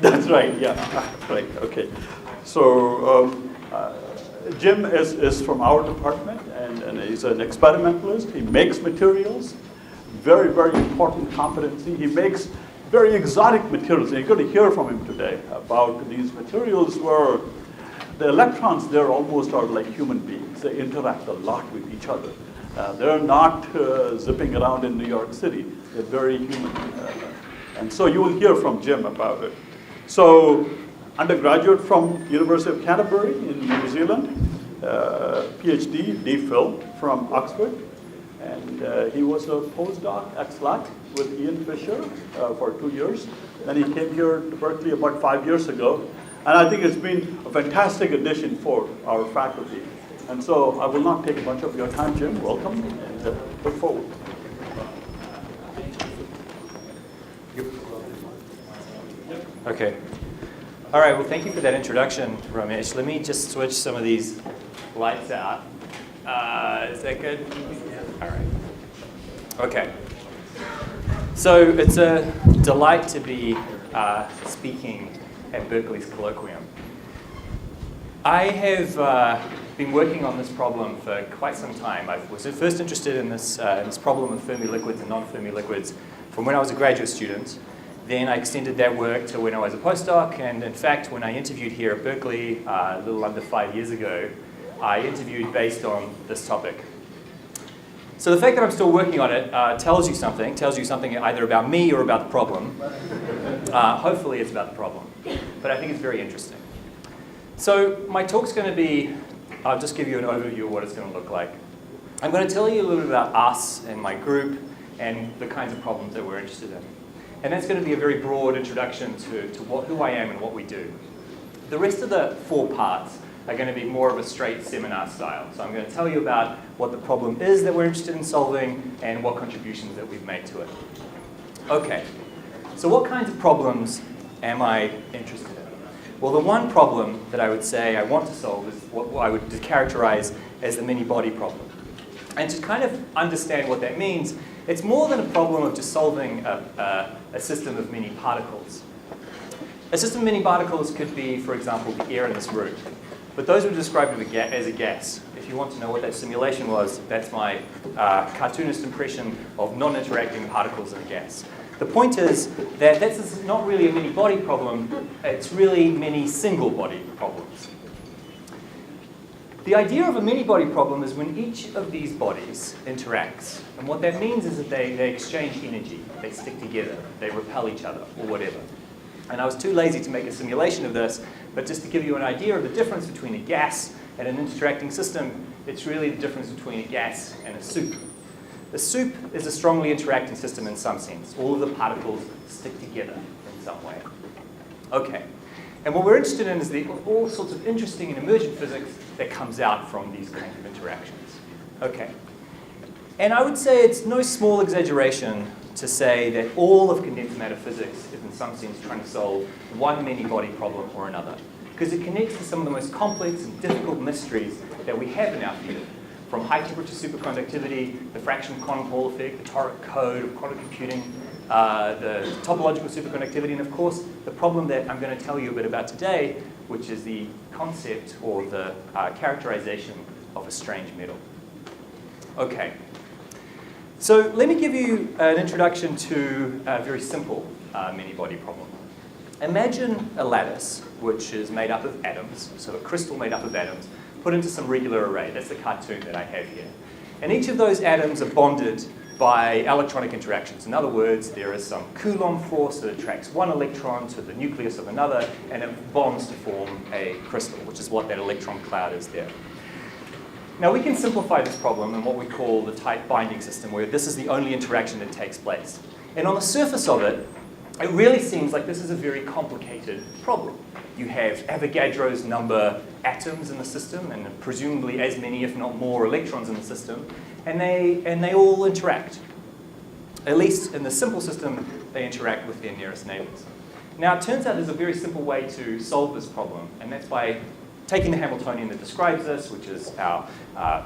That's right, yeah, right, okay. So Jim is from our department, and he's an experimentalist. He makes materials, very, very important competency. He makes very exotic materials. And you're going to hear from him today about these materials where the electrons there almost are like human beings. They interact a lot with each other. They're not zipping around in New York City. They're very human. And so you will hear from Jim about it. So undergraduate from University of Canterbury in New Zealand, PhD, DPhil from Oxford. And he was a postdoc at SLAC with Ian Fisher for 2 years. Then he came here to Berkeley about 5 years ago. And I think it's been a fantastic addition for our faculty. And so I will not take a bunch of your time, Jim. Welcome, and look forward. Okay. All right, well, thank you for that introduction, Ramesh. Let me just switch some of these lights out. Is that good? All right. Okay. So it's a delight to be speaking at Berkeley's colloquium. I have been working on this problem for quite some time. I was first interested in this problem of Fermi liquids and non-Fermi liquids from when I was a graduate student. Then I extended that work to when I was a postdoc, and in fact, when I interviewed here at Berkeley a little under 5 years ago, I interviewed based on this topic. So the fact that I'm still working on it tells you something either about me or about the problem. Hopefully it's about the problem, but I think it's very interesting. So my talk's going to be, I'll just give you an overview of what it's going to look like. I'm going to tell you a little bit about us and my group and the kinds of problems that we're interested in. And that's going to be a very broad introduction to who I am and what we do. The rest of the 4 parts are going to be more of a straight seminar style. So I'm going to tell you about what the problem is that we're interested in solving and what contributions that we've made to it. Okay, so what kinds of problems am I interested in? Well, the one problem that I would say I want to solve is what I would characterize as the Minibody problem. And to kind of understand what that means, it's more than a problem of just solving a system of many particles. A system of many particles could be, for example, the air in this room. But those were described as a gas. If you want to know what that simulation was, that's my cartoonist impression of non-interacting particles in a gas. The point is that that's not really a many-body problem, it's really many single-body problems. The idea of a many-body problem is when each of these bodies interacts. And what that means is that they exchange energy, they stick together, they repel each other, or whatever. And I was too lazy to make a simulation of this, but just to give you an idea of the difference between a gas and an interacting system, it's really the difference between a gas and a soup. The soup is a strongly interacting system in some sense. All of the particles stick together in some way. Okay. And what we're interested in is all sorts of interesting and emergent physics that comes out from these kinds of interactions. Okay. And I would say it's no small exaggeration to say that all of condensed matter physics is in some sense trying to solve one many-body problem or another, because it connects to some of the most complex and difficult mysteries that we have in our field, from high-temperature superconductivity, the fractional canonical effect, the toric code of quantum computing, the topological superconductivity, and of course, the problem that I'm going to tell you a bit about today, which is the concept or the characterization of a strange metal. Okay. So let me give you an introduction to a very simple many-body problem. Imagine a lattice, which is made up of atoms, so a crystal made up of atoms, put into some regular array. That's the cartoon that I have here. And each of those atoms are bonded by electronic interactions. In other words, there is some Coulomb force that attracts one electron to the nucleus of another, and it bonds to form a crystal, which is what that electron cloud is there. Now we can simplify this problem in what we call the tight binding system, where this is the only interaction that takes place. And on the surface of it, it really seems like this is a very complicated problem. You have Avogadro's number atoms in the system, and presumably as many, if not more, electrons in the system, and they all interact. At least in the simple system, they interact with their nearest neighbors. Now it turns out there's a very simple way to solve this problem, and that's by taking the Hamiltonian that describes this, which is our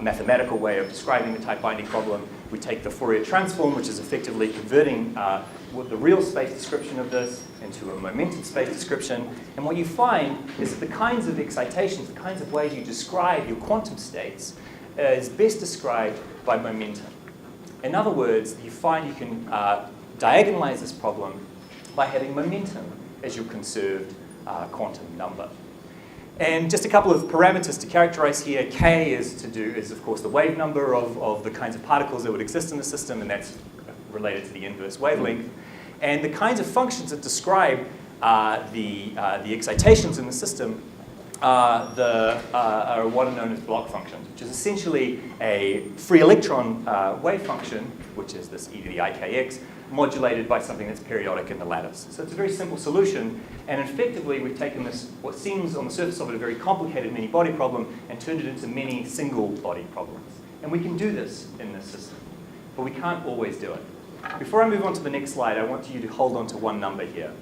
mathematical way of describing the tight binding problem. We take the Fourier transform, which is effectively converting the real space description of this into a momentum space description. And what you find is that the kinds of excitations, the kinds of ways you describe your quantum states is best described by momentum. In other words, you find you can diagonalize this problem by having momentum as your conserved quantum number. And just a couple of parameters to characterize here. K is of course the wave number of the kinds of particles that would exist in the system, and that's related to the inverse wavelength. And the kinds of functions that describe the excitations in the system are what are known as block functions, which is essentially a free electron wave function, which is this e to the ikx, modulated by something that's periodic in the lattice. So it's a very simple solution, and effectively we've taken this, what seems on the surface of it a very complicated many-body problem, and turned it into many single-body problems. And we can do this in this system, but we can't always do it. Before I move on to the next slide, I want you to hold on to one number here.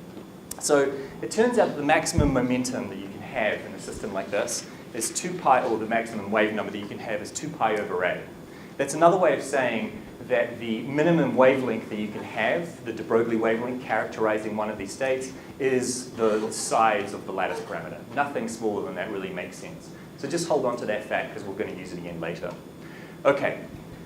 So it turns out that the maximum momentum that you can have in a system like this is 2 pi, or the maximum wave number that you can have is 2 pi over A. That's another way of saying that the minimum wavelength that you can have, the de Broglie wavelength characterizing one of these states, is the size of the lattice parameter. Nothing smaller than that really makes sense. So just hold on to that fact because we're going to use it again later. Okay,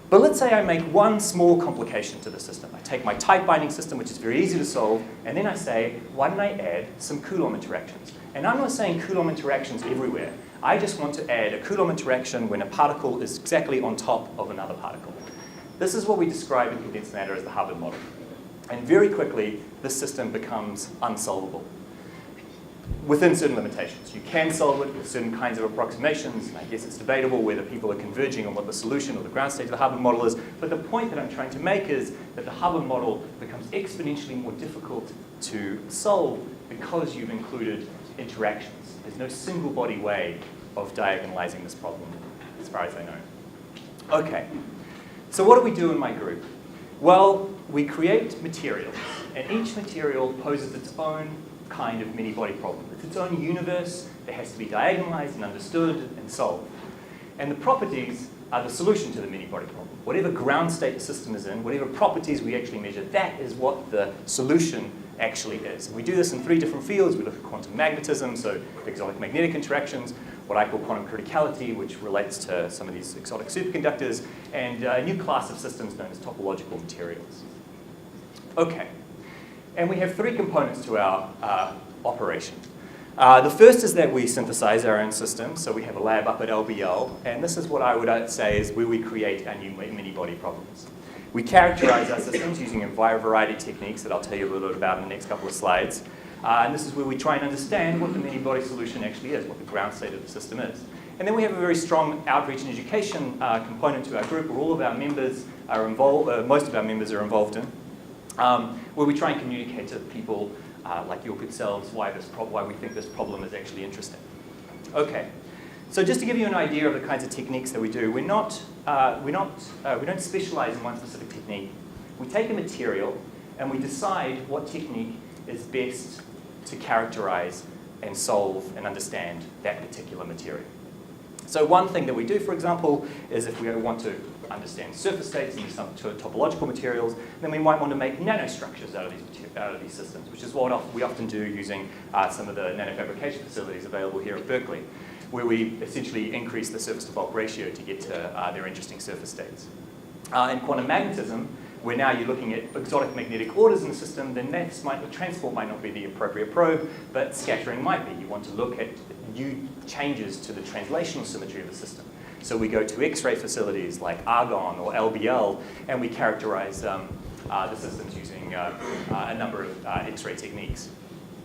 but let's say I make one small complication to the system. I take my tight binding system, which is very easy to solve, and then I say, why don't I add some Coulomb interactions? And I'm not saying Coulomb interactions everywhere. I just want to add a Coulomb interaction when a particle is exactly on top of another particle. This is what we describe in condensed matter as the Hubbard model. And very quickly, this system becomes unsolvable within certain limitations. You can solve it with certain kinds of approximations, and I guess it's debatable whether people are converging on what the solution or the ground state of the Hubbard model is, but the point that I'm trying to make is that the Hubbard model becomes exponentially more difficult to solve because you've included interactions. There's no single body way of diagonalizing this problem, as far as I know. Okay. So what do we do in my group? Well, we create materials, and each material poses its own kind of many-body problem. It's its own universe that has to be diagonalized and understood and solved. And the properties are the solution to the many-body problem. Whatever ground state the system is in, whatever properties we actually measure, that is what the solution actually is. And we do this in 3 different fields. We look at quantum magnetism, so exotic magnetic interactions, what I call quantum criticality, which relates to some of these exotic superconductors, and a new class of systems known as topological materials. Okay, and we have 3 components to our operation. The first is that we synthesize our own system, so we have a lab up at LBL, and this is what I would say is where we create our new many-body problems. We characterize our systems using a variety of techniques that I'll tell you a little bit about in the next couple of slides. And this is where we try and understand what the many-body solution actually is, what the ground state of the system is. And then we have a very strong outreach and education component to our group where all of our members are involved, most of our members are involved in, where we try and communicate to people like your good selves why we think this problem is actually interesting. Okay, so just to give you an idea of the kinds of techniques that we do, we don't specialize in one specific technique. We take a material and we decide what technique is best to characterize and solve and understand that particular material. So one thing that we do, for example, is if we want to understand surface states and some topological materials, then we might want to make nanostructures out of these systems, which is what we often do using some of the nanofabrication facilities available here at Berkeley, where we essentially increase the surface to bulk ratio to get to their interesting surface states. In quantum magnetism, where now you're looking at exotic magnetic orders in the system, then transport might not be the appropriate probe, but scattering might be. You want to look at new changes to the translational symmetry of the system. So we go to X-ray facilities like Argon or LBL, and we characterize the systems using a number of X-ray techniques.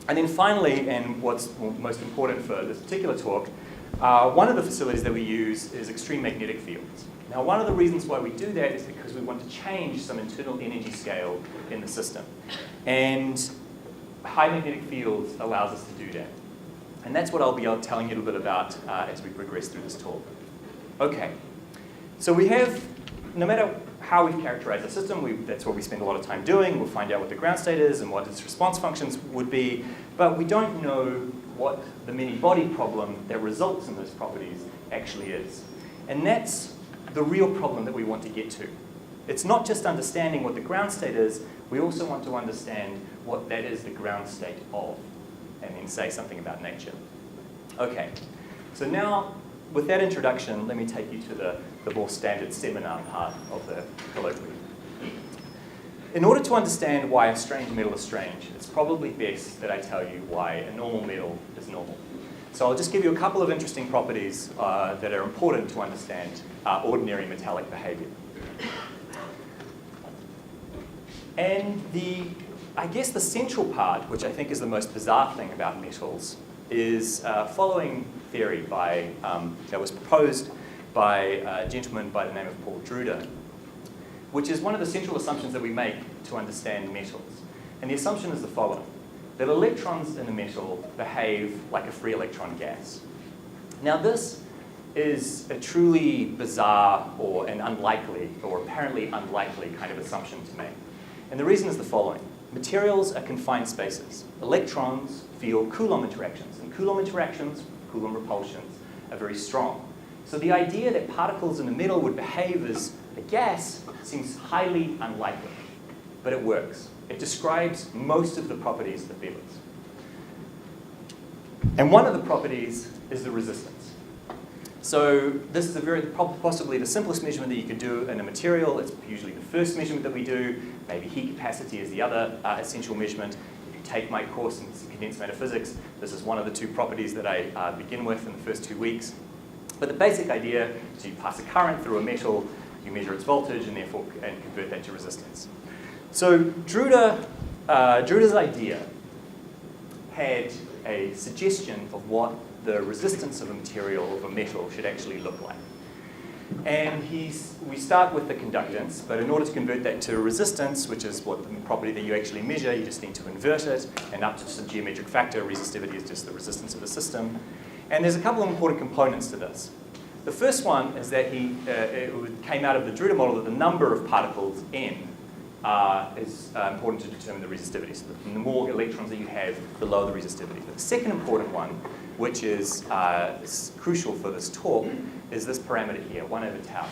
And then finally, and what's most important for this particular talk, one of the facilities that we use is extreme magnetic fields. Now, one of the reasons why we do that is because we want to change some internal energy scale in the system. And high magnetic fields allows us to do that. And that's what I'll be telling you a little bit about as we progress through this talk. Okay, so we have, no matter how we've characterized the system, that's what we spend a lot of time doing. We'll find out what the ground state is and what its response functions would be, but we don't know what the many-body problem that results in those properties actually is. And that's the real problem that we want to get to. It's not just understanding what the ground state is, we also want to understand what that is the ground state of, and then say something about nature. Okay, so now with that introduction, let me take you to the more standard seminar part of the colloquium. In order to understand why a strange metal is strange, it's probably best that I tell you why a normal metal is normal. So I'll just give you a couple of interesting properties that are important to understand ordinary metallic behavior. And I guess the central part, which I think is the most bizarre thing about metals, is following theory that was proposed by a gentleman by the name of Paul Druder, which is one of the central assumptions that we make to understand metals. And the assumption is the following, that electrons in a metal behave like a free electron gas. Now this is a truly bizarre or an unlikely or apparently unlikely kind of assumption to make. And the reason is the following. Materials are confined spaces. Electrons feel Coulomb interactions, and Coulomb interactions, Coulomb repulsions, are very strong. So the idea that particles in a metal would behave as a gas seems highly unlikely, but it works. It describes most of the properties of metals. And one of the properties is the resistance. So this is possibly the simplest measurement that you could do in a material. It's usually the first measurement that we do. Maybe heat capacity is the other essential measurement. If you take my course in condensed matter physics, this is one of the two properties that I begin with in the first 2 weeks. But the basic idea is you pass a current through a metal, you measure its voltage, and therefore convert that to resistance. So Druder's idea had a suggestion of what the resistance of a material, of a metal, should actually look like. And we start with the conductance, but in order to convert that to resistance, which is what the property that you actually measure, you just need to invert it, and up to some geometric factor, resistivity is just the resistance of the system. And there's a couple of important components to this. The first one is that it came out of the Druder model that the number of particles, n, is important to determine the resistivity. So the more electrons that you have, the lower the resistivity. But the second important one, which is crucial for this talk, is this parameter here, 1 over tau.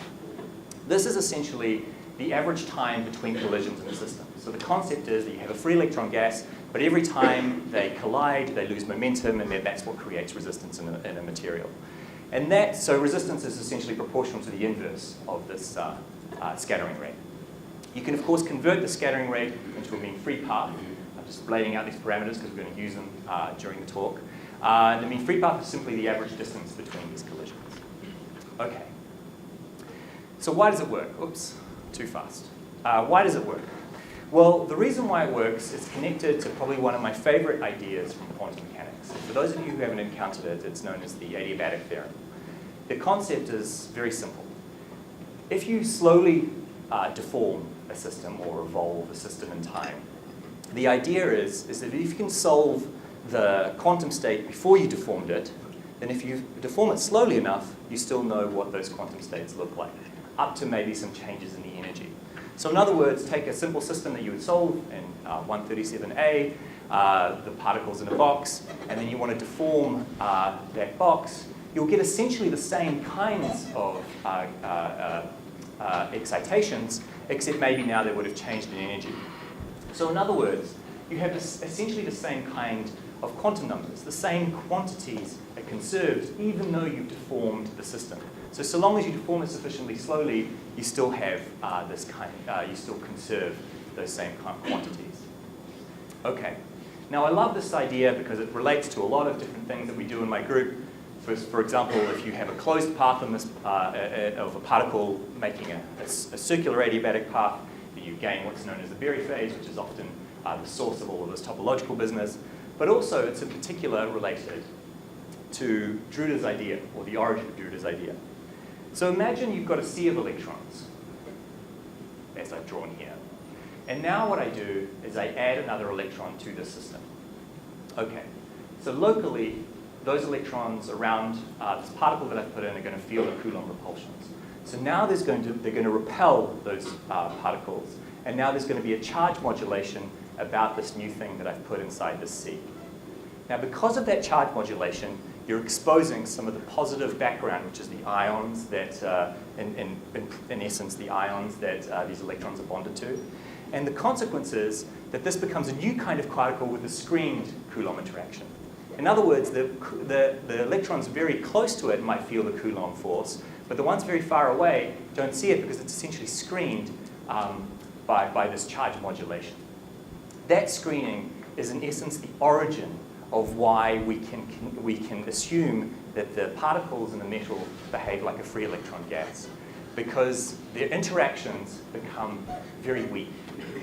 This is essentially the average time between collisions in the system. So the concept is that you have a free electron gas, but every time they collide, they lose momentum, and that's what creates resistance in a material. And so resistance is essentially proportional to the inverse of this scattering rate. You can, of course, convert the scattering rate into a mean free path. I'm just laying out these parameters because we're going to use them during the talk. And the mean free path is simply the average distance between these collisions. Okay. So why does it work? Oops, too fast. Why does it work? Well, the reason why it works is connected to probably one of my favorite ideas from quantum mechanics. For those of you who haven't encountered it, it's known as the Diabatic Theorem. The concept is very simple. If you slowly deform a system or evolve a system in time, the idea is that if you can solve the quantum state before you deformed it, then if you deform it slowly enough, you still know what those quantum states look like, up to maybe some changes in the energy. So in other words, take a simple system that you would solve in 137A, the particles in a box, and then you want to deform that box. You'll get essentially the same kinds of excitations, except maybe now they would have changed in energy. So in other words, you have essentially the same kind of quantum numbers. The same quantities are conserved even though you've deformed the system. So long as you deform it sufficiently slowly, you still have you still conserve those same quantities. Okay. Now I love this idea because it relates to a lot of different things that we do in my group. For example, if you have a closed path in this, of a particle making a circular adiabatic path, you gain what's known as the Berry phase, which is often the source of all of this topological business. But also, it's in particular related to Druder's idea, or the origin of Druder's idea. So imagine you've got a sea of electrons, as I've drawn here. And now what I do is I add another electron to this system. Okay, so locally, those electrons around this particle that I've put in are going to feel the Coulomb repulsions. So now they're going to repel those particles, and now there's going to be a charge modulation about this new thing that I've put inside this sea. Now because of that charge modulation, you're exposing some of the positive background, which is the ions that, in essence, the ions that these electrons are bonded to. And the consequence is that this becomes a new kind of particle with a screened Coulomb interaction. In other words, the electrons very close to it might feel the Coulomb force, but the ones very far away don't see it because it's essentially screened by this charge modulation. That screening is in essence the origin of why we can assume that the particles in the metal behave like a free electron gas, because their interactions become very weak.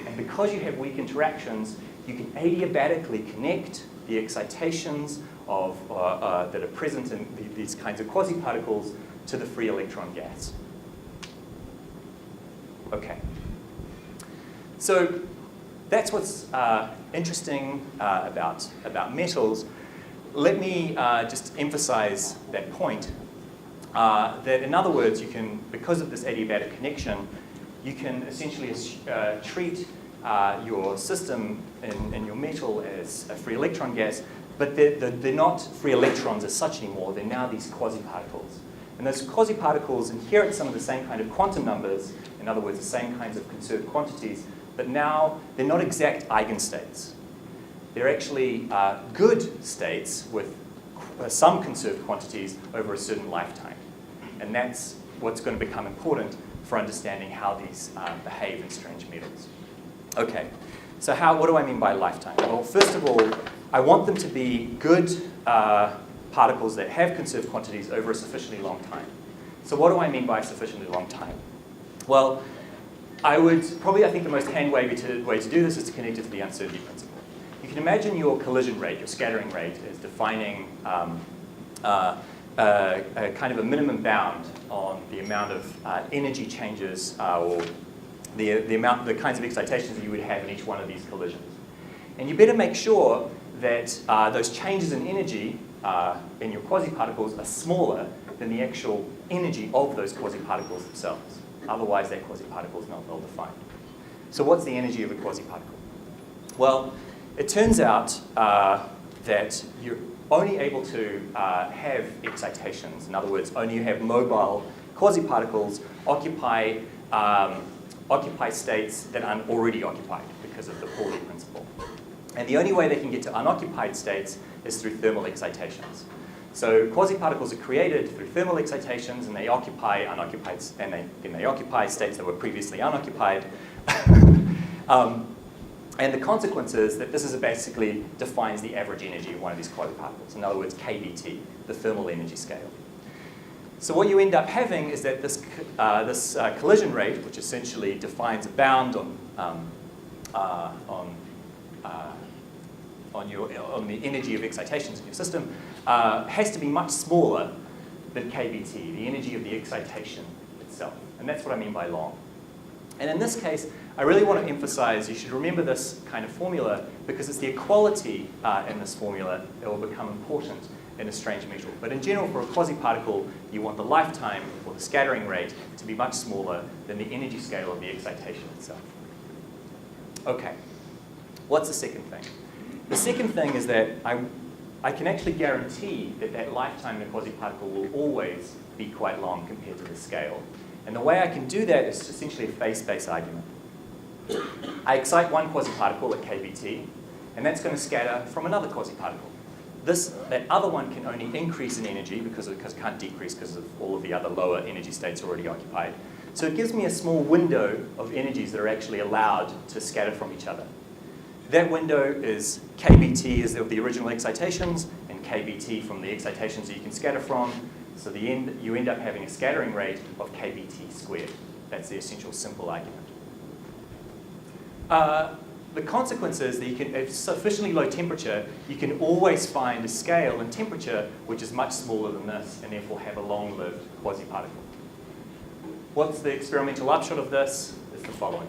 And because you have weak interactions, you can adiabatically connect the excitations of, that are present in these kinds of quasi-particles to the free electron gas. Okay. So that's what's interesting about metals. Let me just emphasize that point, that in other words, you can, because of this adiabatic connection, you can essentially treat your system in your metal as a free electron gas, but they're not free electrons as such anymore. They're now these quasi-particles. And those quasi-particles inherit some of the same kind of quantum numbers, in other words, the same kinds of conserved quantities, but now they're not exact eigenstates. They're actually good states with some conserved quantities over a certain lifetime. And that's what's going to become important for understanding how these behave in strange metals. Okay, so what do I mean by lifetime? Well, first of all, I want them to be good particles that have conserved quantities over a sufficiently long time. So what do I mean by a sufficiently long time? Well, I think the most hand way to do this is to connect it to the uncertainty principle. You can imagine your collision rate, your scattering rate, as defining a kind of a minimum bound on the amount of energy changes or the kinds of excitations that you would have in each one of these collisions. And you better make sure that those changes in energy in your quasi-particles are smaller than the actual energy of those quasi-particles themselves. Otherwise, that quasi-particle is not well defined. So what's the energy of a quasi-particle? Well, it turns out that you're only able to have excitations. In other words, only you have mobile quasi-particles occupy states that aren't already occupied because of the Pauli principle. And the only way they can get to unoccupied states is through thermal excitations. So quasi-particles are created through thermal excitations, and they occupy unoccupied, and they occupy states that were previously unoccupied. And the consequence is that this basically defines the average energy of one of these quasi-particles. In other words, KBT, the thermal energy scale. So what you end up having is that this collision rate, which essentially defines a bound on the energy of excitations in your system, has to be much smaller than KBT, the energy of the excitation itself. And that's what I mean by long. And in this case, I really want to emphasize, you should remember this kind of formula because it's the equality in this formula that will become important in a strange metal. But in general, for a quasi-particle, you want the lifetime or the scattering rate to be much smaller than the energy scale of the excitation itself. Okay, what's the second thing? The second thing is that I can actually guarantee that lifetime in a quasi-particle will always be quite long compared to the scale. And the way I can do that is essentially a phase space argument. I excite one quasi-particle at KBT, and that's going to scatter from another quasi-particle. That other one can only increase in energy because it can't decrease because of all of the other lower energy states already occupied. So it gives me a small window of energies that are actually allowed to scatter from each other. That window is KBT is the original excitations, and KBT from the excitations that you can scatter from. So you end up having a scattering rate of KBT squared. That's the essential simple argument. The consequence is that at sufficiently low temperature, you can always find a scale in temperature which is much smaller than this, and therefore have a long-lived quasi-particle. What's the experimental upshot of this? It's the following.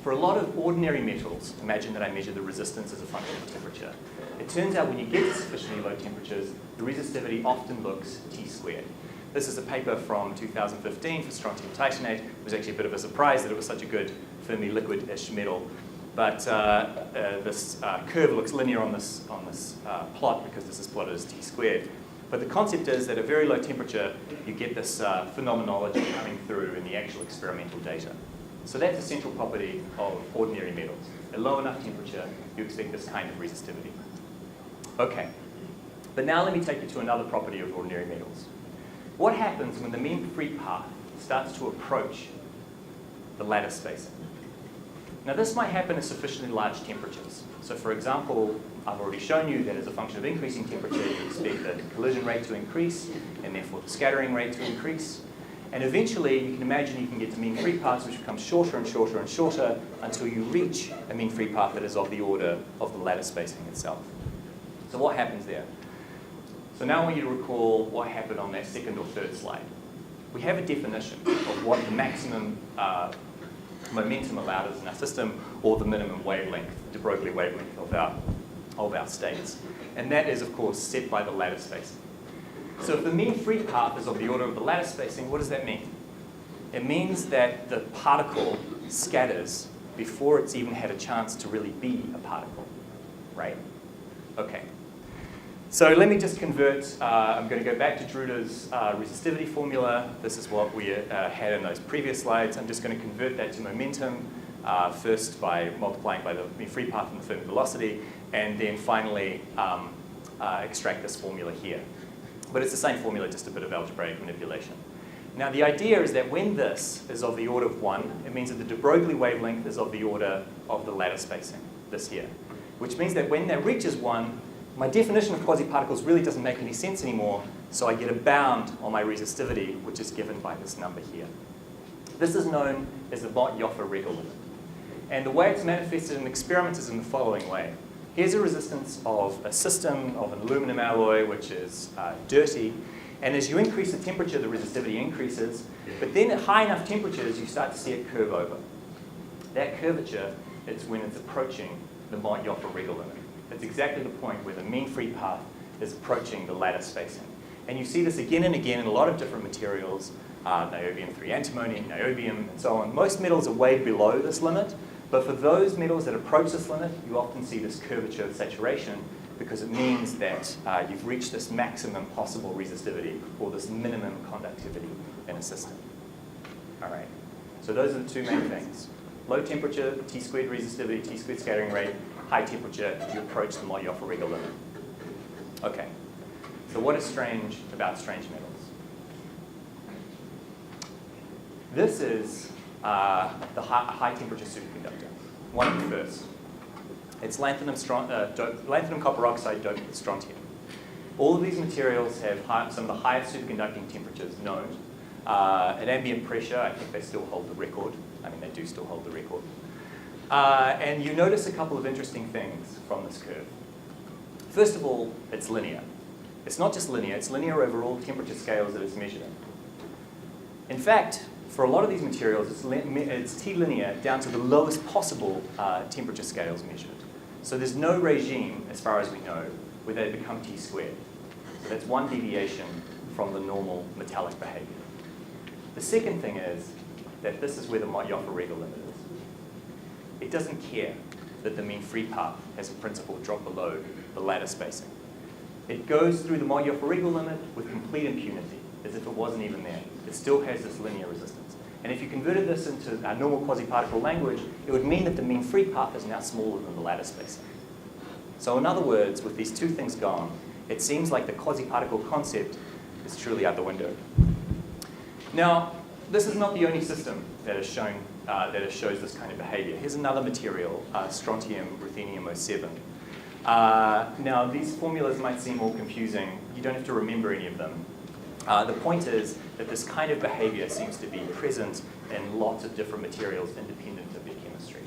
For a lot of ordinary metals, imagine that I measure the resistance as a function of temperature. It turns out when you get to sufficiently low temperatures, the resistivity often looks T squared. This is a paper from 2015 for strontium titanate. It was actually a bit of a surprise that it was such a good Fermi liquid-ish metal. But this curve looks linear on this plot because this is plotted as T squared. But the concept is that at very low temperature, you get this phenomenology coming through in the actual experimental data. So that's a central property of ordinary metals. At low enough temperature, you expect this kind of resistivity. Okay, but now let me take you to another property of ordinary metals. What happens when the mean free path starts to approach the lattice spacing? Now this might happen at sufficiently large temperatures. So for example, I've already shown you that as a function of increasing temperature, you expect the collision rate to increase, and therefore the scattering rate to increase. And eventually, you can imagine you can get to mean free paths which become shorter and shorter and shorter until you reach a mean free path that is of the order of the lattice spacing itself. So what happens there? So now I want you to recall what happened on that second or third slide. We have a definition of what the maximum momentum allowed us in our system, or the minimum wavelength, de Broglie wavelength of our states. And that is, of course, set by the lattice spacing. So if the mean free path is of the order of the lattice spacing, what does that mean? It means that the particle scatters before it's even had a chance to really be a particle, right? Okay. So let me just convert, I'm going to go back to Druder's resistivity formula. This is what we had in those previous slides. I'm just going to convert that to momentum, first by multiplying by the mean free path and the Fermi velocity, and then finally extract this formula here. But it's the same formula, just a bit of algebraic manipulation. Now the idea is that when this is of the order of 1, it means that the de Broglie wavelength is of the order of the lattice spacing, this here. Which means that when that reaches 1, my definition of quasi-particles really doesn't make any sense anymore, so I get a bound on my resistivity, which is given by this number here. This is known as the Mott-Joffe-Regel limit. And the way it's manifested in experiments is in the following way. Here's a resistance of a system of an aluminum alloy, which is dirty. And as you increase the temperature, the resistivity increases. But then at high enough temperatures, you start to see it curve over. That curvature is when it's approaching the Mott-Joffe-Regel limit. It's exactly the point where the mean free path is approaching the lattice spacing. And you see this again and again in a lot of different materials, niobium-3 antimony, niobium, and so on. Most metals are way below this limit, but for those metals that approach this limit, you often see this curvature of saturation because it means that you've reached this maximum possible resistivity or this minimum conductivity in a system. All right, so those are the two main things. Low temperature, T-squared resistivity, T-squared scattering rate. High temperature, you approach the Mott-Joffe-Regel limit. Okay, so what is strange about strange metals? This is the high temperature superconductor, one of the first. It's lanthanum copper oxide doped with strontium. All of these materials have some of the highest superconducting temperatures known. At ambient pressure, I think they still hold the record. I mean, they do still hold the record. And you notice a couple of interesting things from this curve. First of all, it's linear. It's not just linear, it's linear over all temperature scales that it's measured in. In fact, for a lot of these materials, it's T-linear down to the lowest possible temperature scales measured. So there's no regime, as far as we know, where they become T-squared. So that's one deviation from the normal metallic behavior. The second thing is that this is where the Mott-Joffe-Regel limit is. It doesn't care that the mean free path has in principle dropped below the lattice spacing. It goes through the Mott-Joffe-Regel limit with complete impunity, as if it wasn't even there. It still has this linear resistance. And if you converted this into our normal quasi-particle language, it would mean that the mean free path is now smaller than the lattice spacing. So in other words, with these two things gone, it seems like the quasi-particle concept is truly out the window. Now, this is not the only system that is showing that shows this kind of behavior. Here's another material, strontium ruthenium 07. Now, these formulas might seem all confusing. You don't have to remember any of them. The point is that this kind of behavior seems to be present in lots of different materials independent of their chemistry.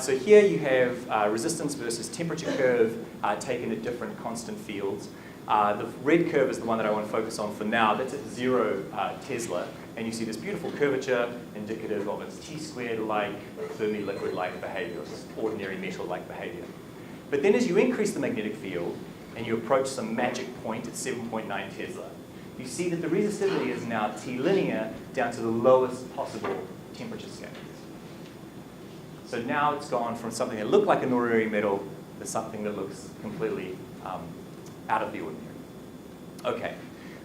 So here you have resistance versus temperature curve taken at different constant fields. The red curve is the one that I want to focus on for now. That's at 0 Tesla. And you see this beautiful curvature indicative of its T-squared-like, Fermi liquid-like behavior, this ordinary metal-like behavior. But then as you increase the magnetic field and you approach some magic point at 7.9 Tesla, you see that the resistivity is now T-linear down to the lowest possible temperature scale. So now it's gone from something that looked like an ordinary metal to something that looks completely out of the ordinary. Okay,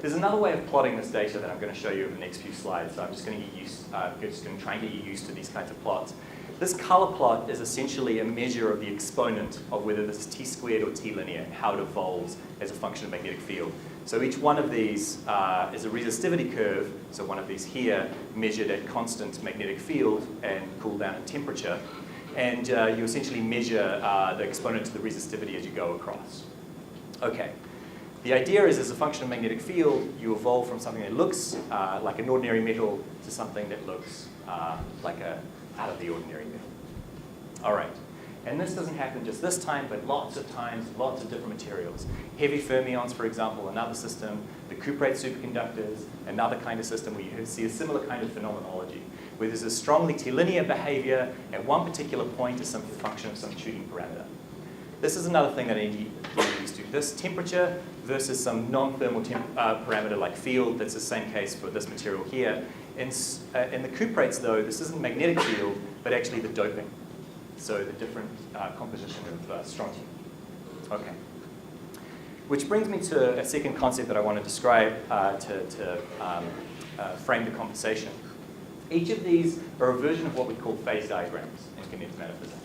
There's another way of plotting this data that I'm going to show you in the next few slides. So I'm just going to try and get you used to these kinds of plots. This color plot is essentially a measure of the exponent of whether this is t squared or t linear, and how it evolves as a function of magnetic field. So each one of these is a resistivity curve. So one of these here measured at constant magnetic field and cooled down in temperature. And you essentially measure the exponent to the resistivity as you go across. Okay. The idea is, as a function of magnetic field, you evolve from something that looks like an ordinary metal to something that looks like a out of the ordinary metal. All right. And this doesn't happen just this time, but lots of times, lots of different materials. Heavy fermions, for example, another system. The cuprate superconductors, another kind of system where you see a similar kind of phenomenology, where there's a strongly T-linear behavior at one particular point as some function of some tuning parameter. This is another thing that I need to get used to. This temperature versus some non-thermal parameter like field, that's the same case for this material here. In the cuprates, though, this isn't magnetic field, but actually the doping. So the different composition of strontium. Okay. Which brings me to a second concept that I want to describe to frame the conversation. Each of these are a version of what we call phase diagrams in condensed matter physics.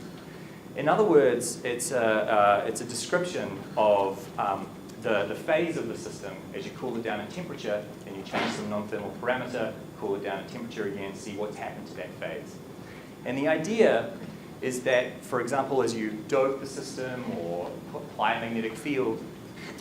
In other words, it's a description of the phase of the system as you cool it down in temperature, and you change some non-thermal parameter, cool it down in temperature again, see what's happened to that phase. And the idea is that, for example, as you dope the system or apply a magnetic field,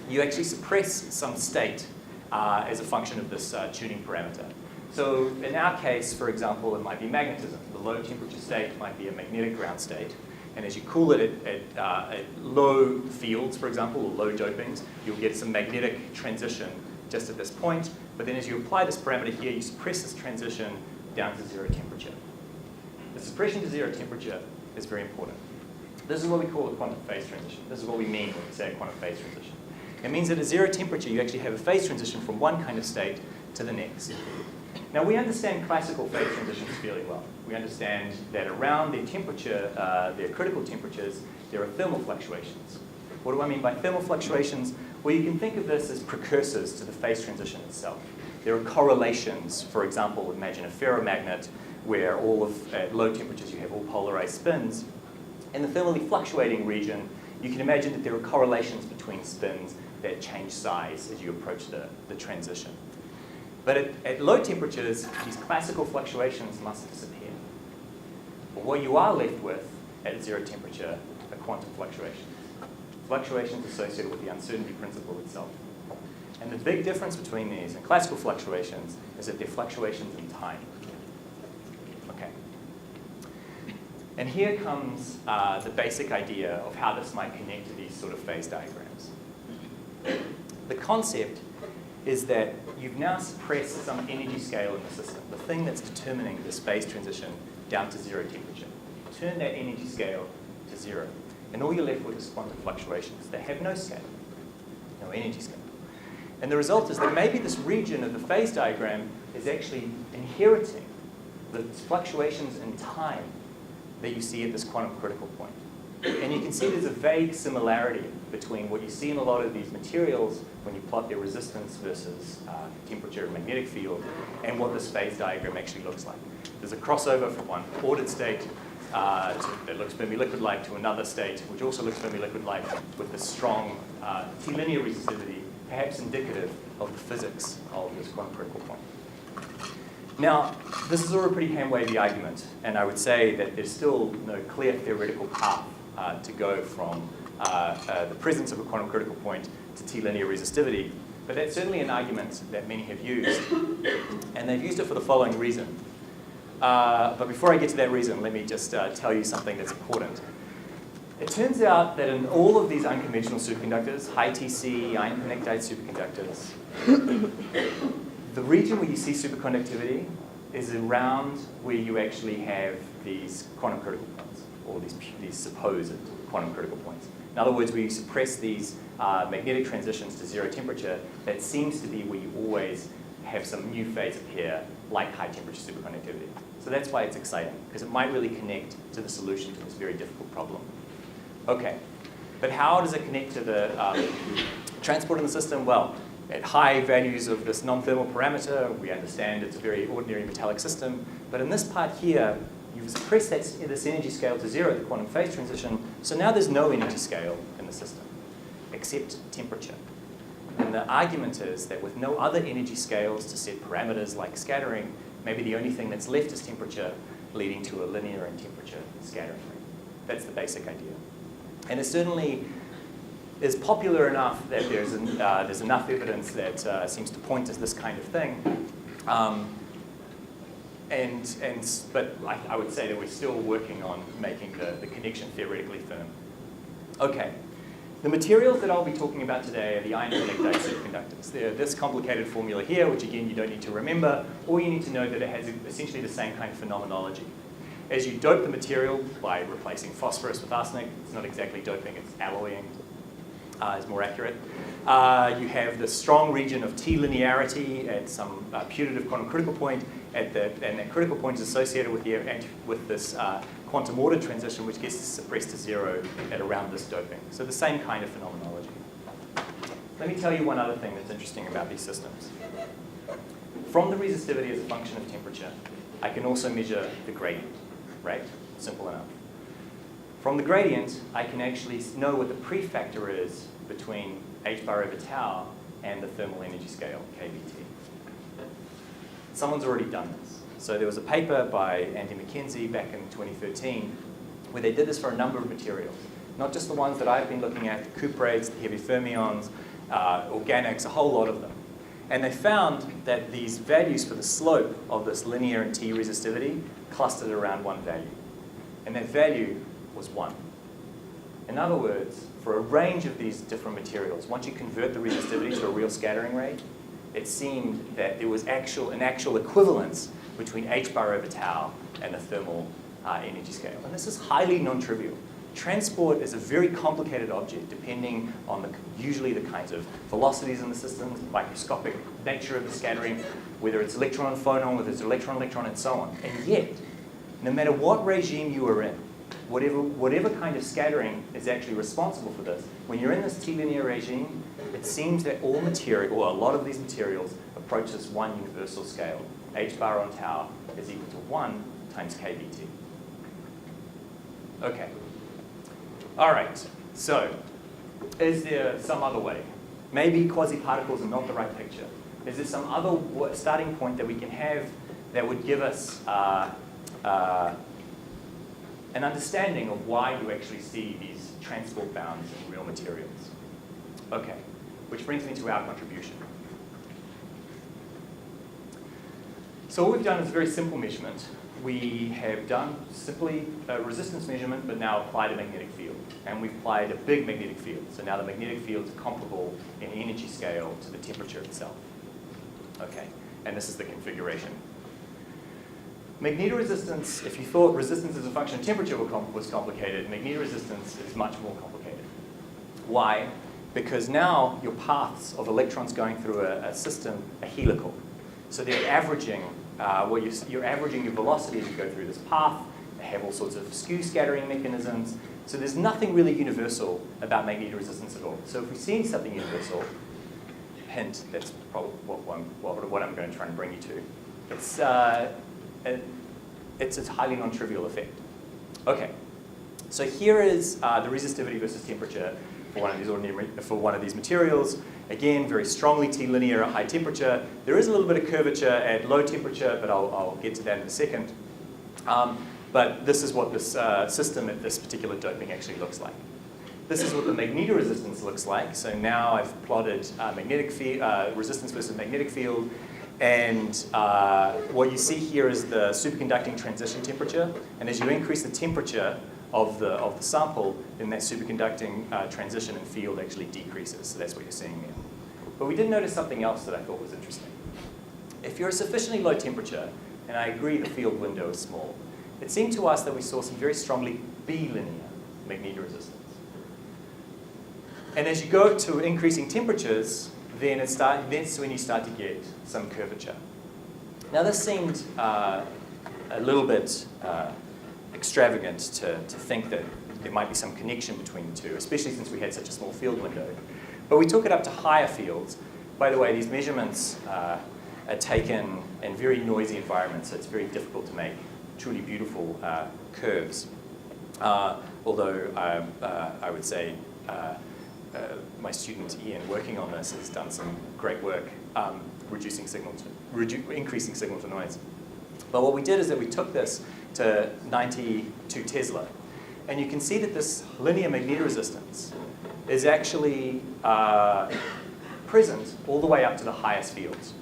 you actually suppress some state as a function of this tuning parameter. So in our case, for example, it might be magnetism. The low temperature state might be a magnetic ground state. And as you cool it at low fields, for example, or low dopings, you'll get some magnetic transition just at this point. But then as you apply this parameter here, you suppress this transition down to zero temperature. The suppression to zero temperature is very important. This is what we call a quantum phase transition. This is what we mean when we say a quantum phase transition. It means that at zero temperature, you actually have a phase transition from one kind of state to the next. Now, we understand classical phase transitions fairly well. We understand that around their temperature, their critical temperatures, there are thermal fluctuations. What do I mean by thermal fluctuations? Well, you can think of this as precursors to the phase transition itself. There are correlations. For example, imagine a ferromagnet where at low temperatures you have all polarized spins. In the thermally fluctuating region, you can imagine that there are correlations between spins that change size as you approach the transition. But at low temperatures, these classical fluctuations must disappear. But what you are left with at zero temperature are quantum fluctuations. Fluctuations associated with the uncertainty principle itself. And the big difference between these and classical fluctuations is that they're fluctuations in time. Okay. And here comes the basic idea of how this might connect to these sort of phase diagrams. The concept is that you've now suppressed some energy scale in the system, the thing that's determining this phase transition down to zero temperature. Turn that energy scale to zero, and all you're left with is quantum fluctuations. They have no scale, no energy scale. And the result is that maybe this region of the phase diagram is actually inheriting the fluctuations in time that you see at this quantum critical point. And you can see there's a vague similarity between what you see in a lot of these materials when you plot their resistance versus temperature and magnetic field and what this phase diagram actually looks like. There's a crossover from one ordered state that looks Fermi-liquid-like to another state which also looks Fermi-liquid-like with this strong T-linear resistivity, perhaps indicative of the physics of this quantum critical point. Now, this is all a pretty hand-wavy argument, and I would say that there's still no clear theoretical path to go from the presence of a quantum critical point to T-linear resistivity, but that's certainly an argument that many have used, and they've used it for the following reason. But before I get to that reason, let me just tell you something that's important. It turns out that in all of these unconventional superconductors, high TC, ion connectide superconductors, the region where you see superconductivity is around where you actually have these quantum critical points, or these supposed quantum critical points. In other words, where you suppress these magnetic transitions to zero temperature, that seems to be where you always have some new phase appear, like high temperature superconductivity. So that's why it's exciting, because it might really connect to the solution to this very difficult problem. Okay, but how does it connect to the transport in the system? Well, at high values of this non-thermal parameter, we understand it's a very ordinary metallic system. But in this part here, you've suppressed this energy scale to 0 at the quantum phase transition. So now there's no energy scale in the system, except temperature. And the argument is that with no other energy scales to set parameters like scattering, maybe the only thing that's left is temperature, leading to a linear in temperature scattering rate. That's the basic idea. And it certainly is popular enough that there's enough evidence that seems to point to this kind of thing. But I would say that we're still working on making the connection theoretically firm. Okay. The materials that I'll be talking about today are the iron electrode superconductors. They're this complicated formula here, which again you don't need to remember. All you need to know that it has essentially the same kind of phenomenology. As you dope the material by replacing phosphorus with arsenic, it's not exactly doping, it's alloying, is more accurate. You have the strong region of T-linearity at some putative quantum critical point, and that critical point is associated with this quantum ordered transition, which gets suppressed to 0 at around this doping. So the same kind of phenomenology. Let me tell you one other thing that's interesting about these systems. From the resistivity as a function of temperature, I can also measure the gradient, right? Simple enough. From the gradient, I can actually know what the prefactor is between h bar over tau and the thermal energy scale, kBt. Someone's already done this. So there was a paper by Andy McKenzie back in 2013 where they did this for a number of materials, not just the ones that I've been looking at, the cuprates, the heavy fermions, organics, a whole lot of them. And they found that these values for the slope of this linear and T resistivity clustered around one value. And that value was 1. In other words, for a range of these different materials, once you convert the resistivity to a real scattering rate, it seemed that there was an actual equivalence between h bar over tau and the thermal energy scale. And this is highly non-trivial. Transport is a very complicated object depending on usually the kinds of velocities in the systems, the microscopic nature of the scattering, whether it's electron-phonon, whether it's electron-electron, and so on. And yet, no matter what regime you are in, whatever kind of scattering is actually responsible for this, when you're in this T-linear regime, it seems that all material, or a lot of these materials, approach this one universal scale. H bar on tau is equal to 1 times kBt. Okay. All right. So, is there some other way? Maybe quasi-particles are not the right picture. Is there some other starting point that we can have that would give us an understanding of why you actually see these transport bounds in real materials? Okay, which brings me to our contribution. So what we've done is a very simple measurement. We have done simply a resistance measurement, but now applied a magnetic field. And we've applied a big magnetic field. So now the magnetic field is comparable in energy scale to the temperature itself. Okay, and this is the configuration. Magnetoresistance, if you thought resistance as a function of temperature was complicated, magnetoresistance is much more complicated. Why? Because now your paths of electrons going through a system are helical. So they're averaging, you're averaging your velocity as you go through this path. They have all sorts of skew scattering mechanisms. So there's nothing really universal about magnetoresistance at all. So if we see something universal, hint, that's probably what I'm going to try and bring you to. It's a highly non-trivial effect. Okay, so here is the resistivity versus temperature for one of these materials. Again, very strongly T-linear at high temperature. There is a little bit of curvature at low temperature, but I'll get to that in a second. But this is what this system at this particular doping actually looks like. This is what the magnetoresistance looks like. So now I've plotted magnetic resistance versus magnetic field. And what you see here is the superconducting transition temperature. And as you increase the temperature of the sample, then that superconducting transition and field actually decreases. So that's what you're seeing there. But we did notice something else that I thought was interesting. If you're a sufficiently low temperature, and I agree the field window is small, it seemed to us that we saw some very strongly bilinear magnetoresistance. And as you go to increasing temperatures, then that's when you start to get some curvature. Now this seemed a little bit extravagant to think that there might be some connection between the two, especially since we had such a small field window. But we took it up to higher fields, By the way, these measurements are taken in very noisy environments, so it's very difficult to make truly beautiful curves. Although I would say my student Ian, working on this, has done some great work increasing signal to noise. But what we did is that we took this to 92 Tesla, and you can see that this linear magnetoresistance is actually present all the way up to the highest fields.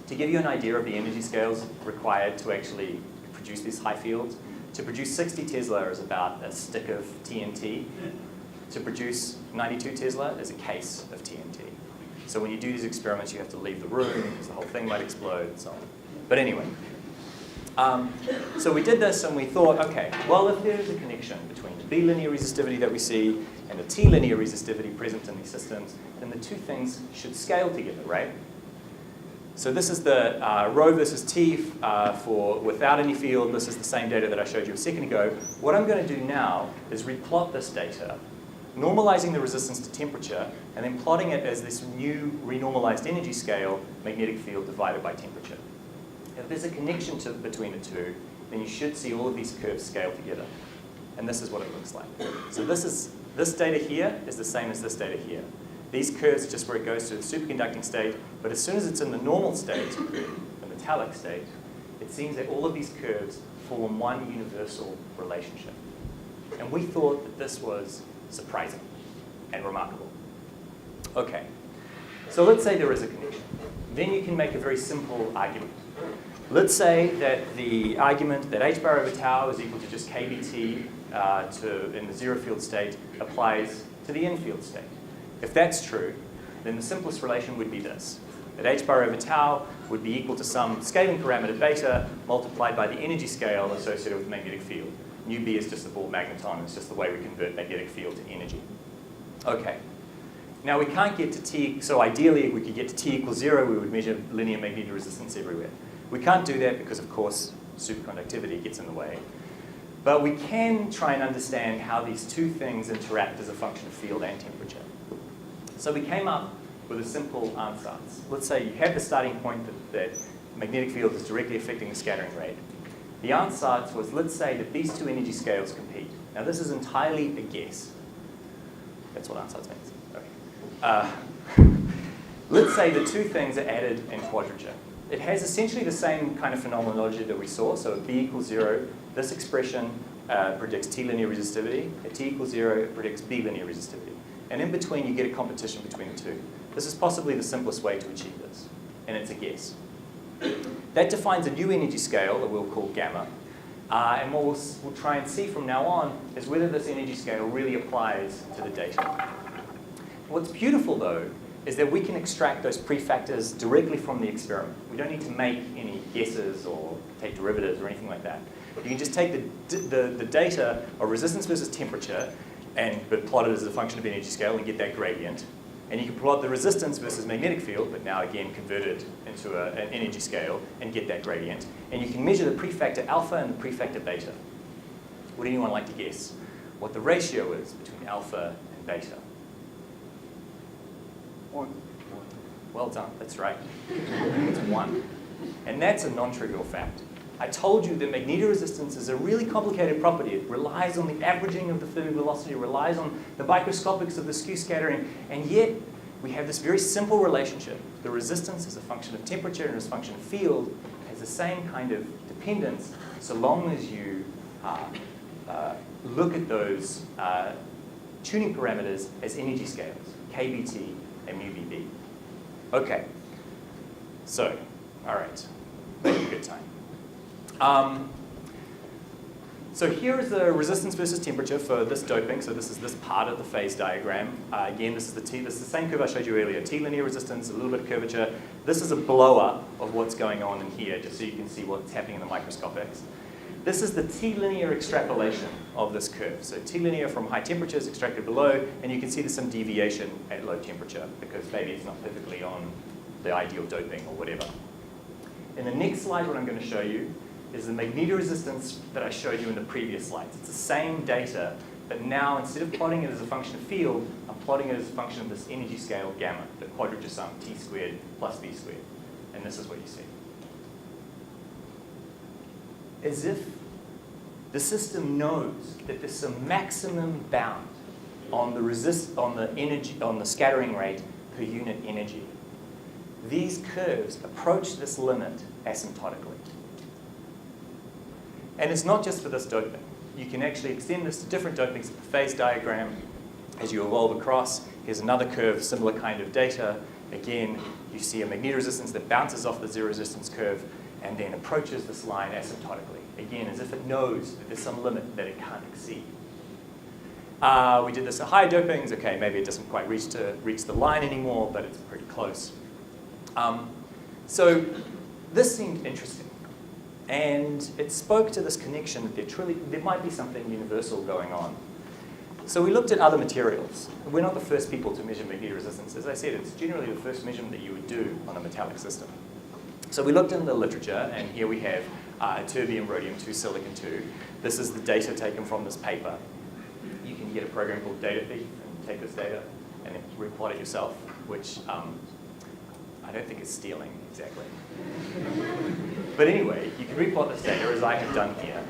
To give you an idea of the energy scales required to actually produce these high fields, to produce 60 Tesla is about a stick of TNT. To produce 92 Tesla is a case of TNT. So when you do these experiments, you have to leave the room because the whole thing might explode and so on. But anyway, so we did this and we thought, okay, well, if there is a connection between the B linear resistivity that we see and the T linear resistivity present in these systems, then the two things should scale together, right? So this is the rho versus T for without any field. This is the same data that I showed you a second ago. What I'm going to do now is replot this data, normalizing the resistance to temperature, and then plotting it as this new renormalized energy scale, magnetic field divided by temperature. If there's a connection between the two, then you should see all of these curves scale together. And this is what it looks like. So this data here is the same as this data here. These curves are just where it goes to the superconducting state, but as soon as it's in the normal state, the metallic state, it seems that all of these curves form one universal relationship. And we thought that this was surprising and remarkable. Okay, so let's say there is a connection. Then you can make a very simple argument. Let's say that the argument that h bar over tau is equal to just kBt in the zero field state applies to the in field state. If that's true, then the simplest relation would be this, that h bar over tau would be equal to some scaling parameter beta multiplied by the energy scale associated with the magnetic field. Nu B is just the ball magneton, it's just the way we convert magnetic field to energy. Okay, now we can't get to T, so ideally if we could get to T equals 0, we would measure linear magnetoresistance everywhere. We can't do that because, of course, superconductivity gets in the way. But we can try and understand how these two things interact as a function of field and temperature. So we came up with a simple ansatz. Let's say you have the starting point that magnetic field is directly affecting the scattering rate. The ansatz was, let's say that these two energy scales compete. Now this is entirely a guess. That's what ansatz means. Okay. Let's say the two things are added in quadrature. It has essentially the same kind of phenomenology that we saw. So at B equals 0, this expression predicts T linear resistivity. At T equals 0, it predicts B linear resistivity. And in between, you get a competition between the two. This is possibly the simplest way to achieve this, and it's a guess. That defines a new energy scale that we'll call gamma. And what we'll try and see from now on is whether this energy scale really applies to the data. What's beautiful, though, is that we can extract those prefactors directly from the experiment. We don't need to make any guesses or take derivatives or anything like that. You can just take the data of resistance versus temperature but plot it as a function of energy scale and get that gradient. And you can plot the resistance versus magnetic field, but now again converted into an energy scale and get that gradient. And you can measure the prefactor alpha and the prefactor beta. Would anyone like to guess what the ratio is between alpha and beta? 1. Well done, that's right. It's 1. And that's a non-trivial fact. I told you that magnetoresistance is a really complicated property. It relies on the averaging of the Fermi velocity, it relies on the microscopics of the skew scattering, and yet we have this very simple relationship. The resistance as a function of temperature and as a function of field has the same kind of dependence so long as you look at those tuning parameters as energy scales, kBt and mu BB. Okay, so, all right, make a good time. So here is the resistance versus temperature for this doping. So this is this part of the phase diagram. Again, this is the same curve I showed you earlier. T linear resistance, a little bit of curvature. This is a blow-up of what's going on in here, just so you can see what's happening in the microscopics. This is the T linear extrapolation of this curve. So T linear from high temperatures extracted below, and you can see there's some deviation at low temperature because maybe it's not perfectly on the ideal doping or whatever. In the next slide, what I'm going to show you is the magnetoresistance that I showed you in the previous slides. It's the same data But now, instead of plotting it as a function of field, I'm plotting it as a function of this energy scale gamma, the quadrature sum t squared plus v squared. And this is what you see. As if the system knows that there's some maximum bound on the scattering rate per unit energy. These curves approach this limit asymptotically. And it's not just for this doping. You can actually extend this to different dopings of the phase diagram as you evolve across. Here's another curve, similar kind of data. Again, you see a magnetoresistance that bounces off the zero resistance curve and then approaches this line asymptotically. Again, as if it knows that there's some limit that it can't exceed. We did this at higher dopings. Okay, maybe it doesn't quite reach the line anymore, but it's pretty close. So this seemed interesting. And it spoke to this connection that there might be something universal going on. So we looked at other materials. We're not the first people to measure magnetoresistance. As I said, it's generally the first measurement that you would do on a metallic system. So we looked in the literature, and here we have terbium, rhodium 2, silicon 2. This is the data taken from this paper. You can get a program called DataThief and take this data and then replot it yourself, which I don't think is stealing exactly. But anyway, you can replot this data as I have done here.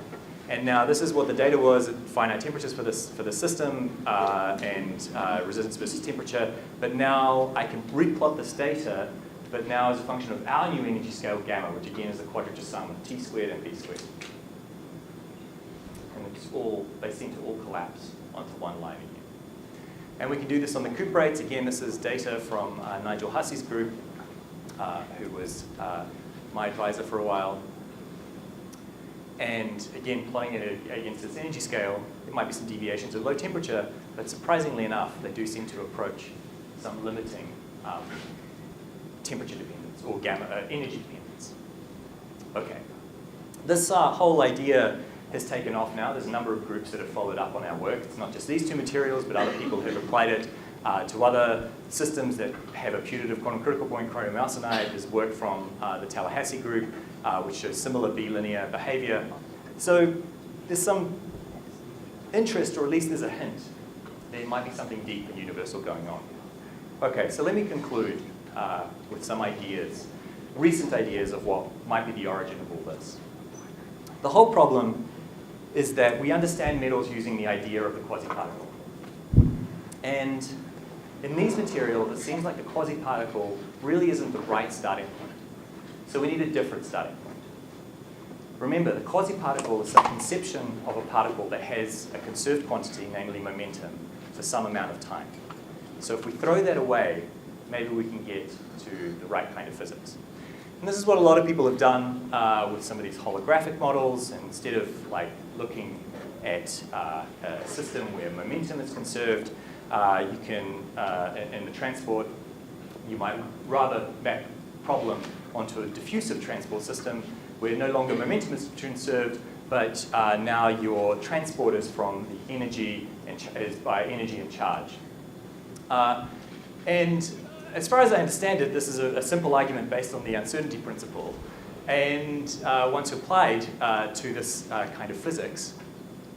And now this is what the data was at finite temperatures for the system and resistance versus temperature. But now I can replot this data, but now as a function of our new energy scale gamma, which again is the quadrature sum of t squared and v squared. And they seem to all collapse onto one line again. And we can do this on the Coop rates. Again, this is data from Nigel Hussey's group, who was my advisor for a while. And again, plotting it against this energy scale, there might be some deviations at low temperature, but surprisingly enough, they do seem to approach some limiting temperature dependence or gamma energy dependence. Okay, this whole idea has taken off now. There's a number of groups that have followed up on our work. It's not just these two materials, but other people have applied it to other systems that have a putative quantum critical point. Chromium arsenide. There's work from the Tallahassee group, which shows similar bilinear behavior. So there's some interest, or at least there's a hint, there might be something deep and universal going on. Okay, so let me conclude with some ideas, recent ideas of what might be the origin of all this. The whole problem is that we understand metals using the idea of the quasi-particle. And in these materials, it seems like the quasi-particle really isn't the right starting point. So we need a different starting point. Remember, the quasi-particle is a conception of a particle that has a conserved quantity, namely momentum, for some amount of time. So if we throw that away, maybe we can get to the right kind of physics. And this is what a lot of people have done with some of these holographic models. And instead of looking at a system where momentum is conserved, you can, in the transport, you might rather map problem onto a diffusive transport system where no longer momentum is conserved, but now your transport is from the energy is by energy and charge. And as far as I understand it, this is a simple argument based on the uncertainty principle. And once applied to this kind of physics,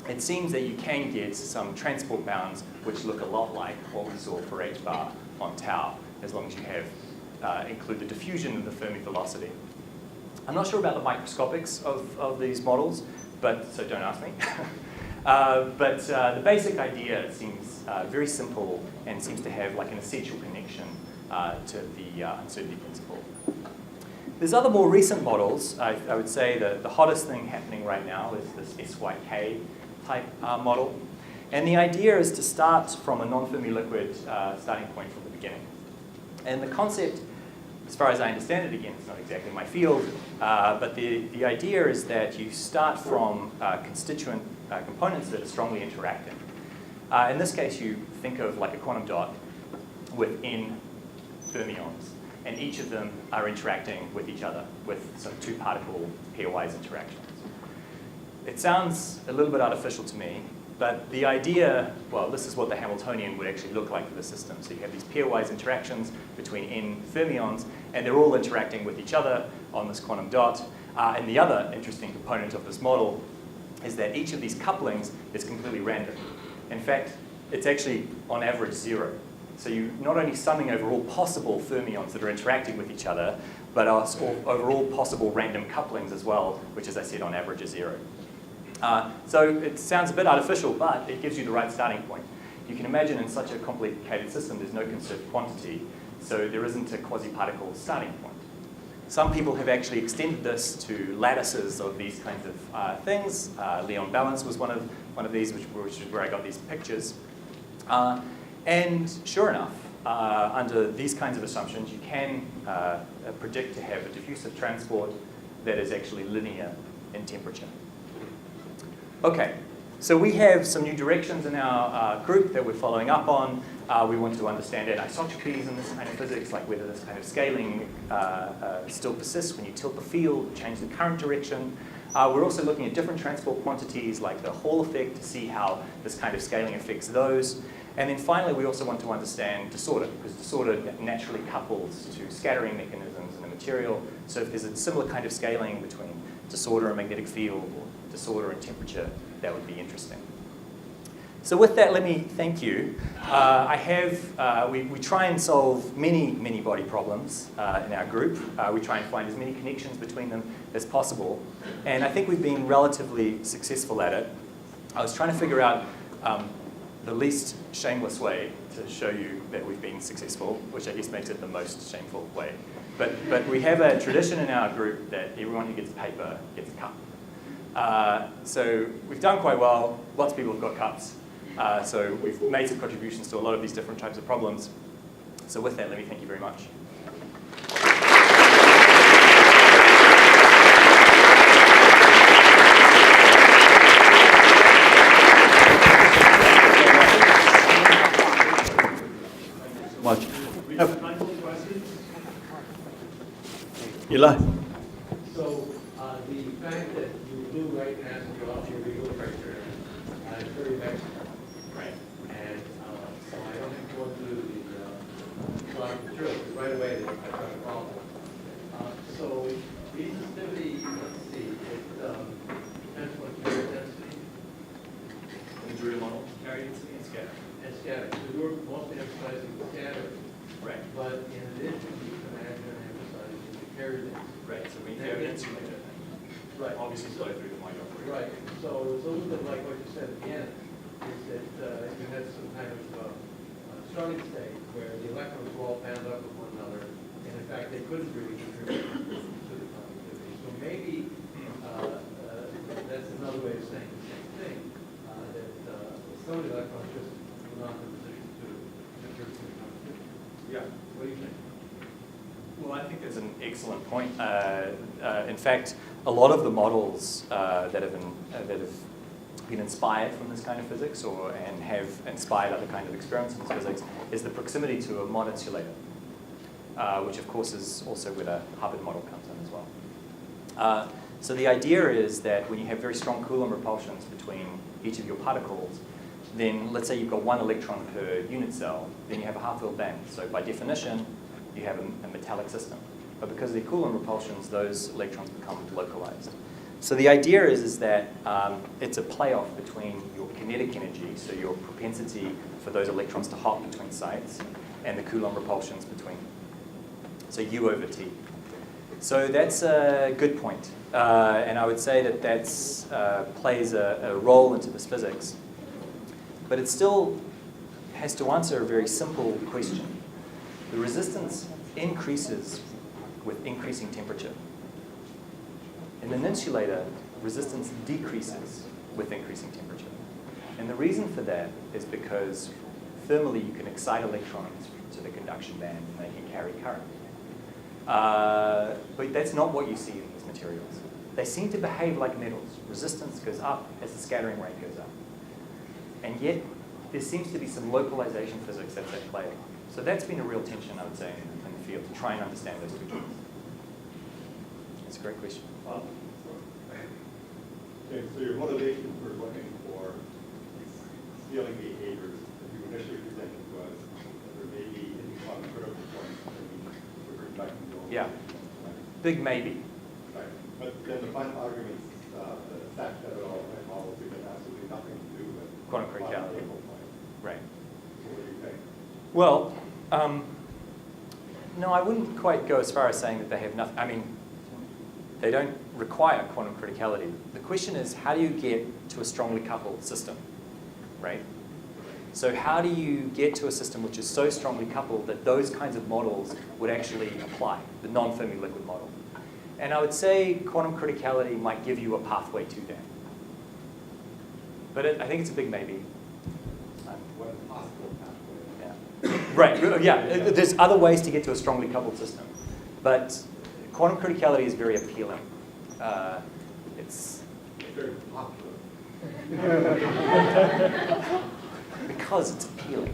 it seems that you can get some transport bounds which look a lot like what we saw for h bar on tau, as long as you have include the diffusion of the Fermi velocity. I'm not sure about the microscopics of these models, so don't ask me. But the basic idea seems very simple and seems to have an essential connection to the uncertainty principle. There's other more recent models. I would say the hottest thing happening right now is this SYK type model. And the idea is to start from a non-Fermi liquid starting point from the beginning. And the concept, as far as I understand it, again, it's not exactly my field, but the idea is that you start from constituent components that are strongly interacting. In this case, you think of a quantum dot with n fermions, and each of them are interacting with each other with some two-particle pairwise interactions. It sounds a little bit artificial to me, but the idea, well, this is what the Hamiltonian would actually look like for the system. So you have these pairwise interactions between n fermions, and they're all interacting with each other on this quantum dot. And the other interesting component of this model is that each of these couplings is completely random. In fact, it's actually on average 0. So you're not only summing over all possible fermions that are interacting with each other, but over all possible random couplings as well, which, as I said, on average is 0. So it sounds a bit artificial, but it gives you the right starting point. You can imagine in such a complicated system, there's no conserved quantity, so there isn't a quasi-particle starting point. Some people have actually extended this to lattices of these kinds of things. Leon Balance was one of these, which is where I got these pictures. And sure enough, under these kinds of assumptions, you can predict to have a diffusive transport that is actually linear in temperature. Okay, so we have some new directions in our group that we're following up on. We want to understand anisotropies in this kind of physics, like whether this kind of scaling still persists when you tilt the field, change the current direction. We're also looking at different transport quantities like the Hall effect to see how this kind of scaling affects those. And then finally, we also want to understand disorder, because disorder naturally couples to scattering mechanisms in a material. So if there's a similar kind of scaling between disorder and magnetic field or disorder and temperature, that would be interesting. So with that, let me thank you. We try and solve many body problems in our group. We try and find as many connections between them as possible. And I think we've been relatively successful at it. I was trying to figure out the least shameless way to show you that we've been successful, which I guess makes it the most shameful way. But we have a tradition in our group that everyone who gets a paper gets a cup. So we've done quite well. Lots of people have got cups. So we've made some contributions to a lot of these different types of problems. So with that, let me thank you very much. Much. Eli. So the fact that you do right now you off your legal criteria is very vexing. Right. And so I don't think you want to do the drawing material, because right away I've got a problem. So resistivity, let's see, it depends on carrier density. The Drude model, carrier density and scatter. And scatter. So you're mostly emphasizing scatter. Right. But in addition, you can imagine emphasizing the carrier density. Right, so we have an insulator. Right. Obviously flow through the modular. Right. So it's a little bit like what you said at the end, is that you had some kind of starting state where the electrons were all bound up with one another, and in fact they couldn't really contribute to the conductivity. So maybe that's another way of saying the same thing, that some of the electrons just were not in a position to contribute to the conductivity. Yeah. What do you think? Well, I think that's an excellent point. In fact, a lot of the models that have been inspired from this kind of physics and have inspired other kind of experiments in this physics is the proximity to a mod insulator, which of course is also where the Hubbard model comes in as well. So the idea is that when you have very strong Coulomb repulsions between each of your particles, then let's say you've got one electron per unit cell, then you have a half-filled band. So by definition, you have a metallic system. But because of the Coulomb repulsions, those electrons become localized. So the idea is that it's a playoff between your kinetic energy, so your propensity for those electrons to hop between sites, and the Coulomb repulsions between. So U over T. So that's a good point. And I would say that that plays a role into this physics. But it still has to answer a very simple question. The resistance increases with increasing temperature. In an insulator, resistance decreases with increasing temperature. And the reason for that is because thermally you can excite electrons to the conduction band and they can carry current. But that's not what you see in these materials. They seem to behave like metals. Resistance goes up as the scattering rate goes up. And yet, there seems to be some localization physics that's at play. So that's been a real tension, I would say, in the field, to try and understand those two things. That's a great question. Okay, so your motivation for looking for scaling behaviors that you initially presented to us, there may be some critical points that we back and go. Yeah. Big maybe. Right. But then the final arguments, the fact that all models have absolutely nothing to do with Quantum criticality. Right. So what do you think? Well, no, I wouldn't quite go as far as saying that they have nothing. I mean, they don't require quantum criticality. The question is, how do you get to a strongly coupled system, right? So how do you get to a system which is so strongly coupled that those kinds of models would actually apply, the non-Fermi liquid model? And I would say quantum criticality might give you a pathway to that. But I think it's a big maybe. One possible pathway. Yeah. Right, yeah, there's other ways to get to a strongly coupled system. But quantum criticality is very appealing. It's Very popular. because it's appealing.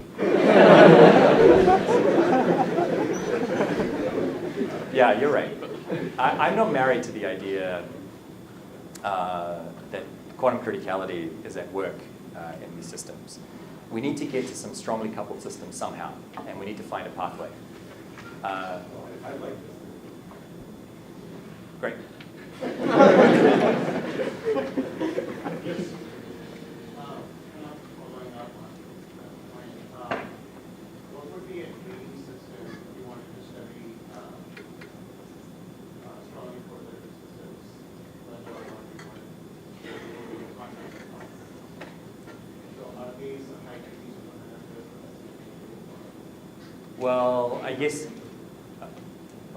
Yeah, you're right. I'm not married to the idea that quantum criticality is at work in these systems. We need to get to some strongly coupled systems somehow, and we need to find a pathway. I like this. Great. Following up on that point, what would be a dream system if you wanted to study strongly correlated systems? That's what I wanted to So are these the high degrees of Well, I guess,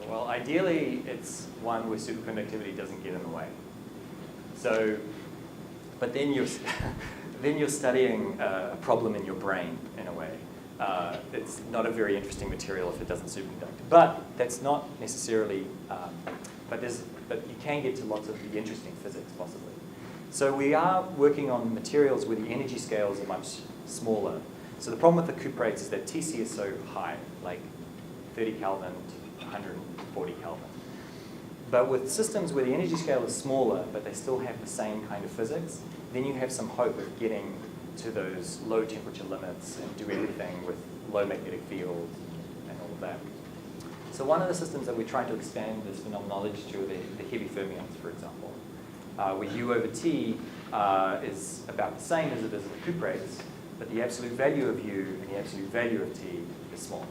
well, ideally, it's one where superconductivity doesn't get in the way. So, but then you're, then you're studying a problem in your brain, in a way. It's not a very interesting material if it doesn't superconduct. But that's not necessarily, but you can get to lots of the interesting physics, possibly. So we are working on materials where the energy scales are much smaller. So the problem with the cuprates is that TC is so high, like 30 Kelvin to 140 Kelvin. But with systems where the energy scale is smaller, but they still have the same kind of physics, then you have some hope of getting to those low temperature limits and do everything with low magnetic field and all of that. So one of the systems that we're trying to expand this phenomenology to are the heavy fermions, for example, where U over T is about the same as it is in the cuprates, but the absolute value of U and the absolute value of T is small.